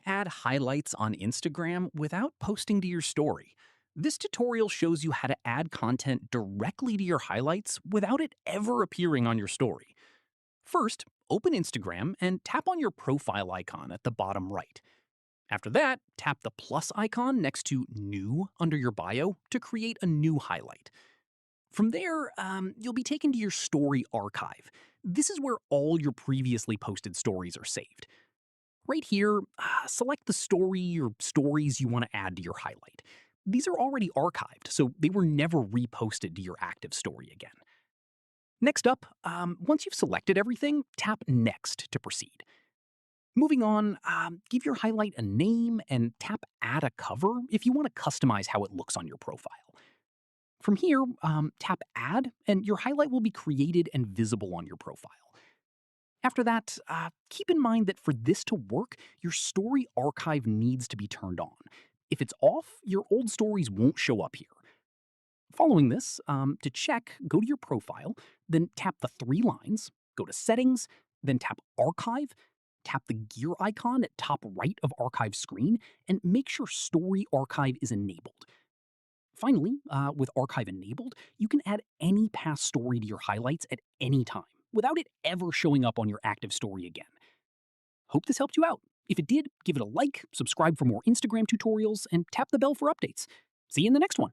Add highlights on Instagram without posting to your story. This tutorial shows you how to add content directly to your highlights without it ever appearing on your story. First, open Instagram and tap on your profile icon at the bottom right. After that, tap the plus icon next to New under your bio to create a new highlight. From there, you'll be taken to your story archive. This is where all your previously posted stories are saved. Right here, select the story or stories you want to add to your highlight. These are already archived, so they were never reposted to your active story again. Next up, once you've selected everything, tap Next to proceed. Moving on, give your highlight a name and tap Add a cover if you want to customize how it looks on your profile. From here, tap Add, and your highlight will be created and visible on your profile. After that, keep in mind that for this to work, your story archive needs to be turned on. If it's off, your old stories won't show up here. Following this, to check, go to your profile, then tap the three lines, go to Settings, then tap Archive, tap the gear icon at top right of Archive screen, and make sure Story Archive is enabled. Finally, with Archive enabled, you can add any past story to your highlights at any time without it ever showing up on your active story again. Hope this helped you out. If it did, give it a like, subscribe for more Instagram tutorials, and tap the bell for updates. See you in the next one.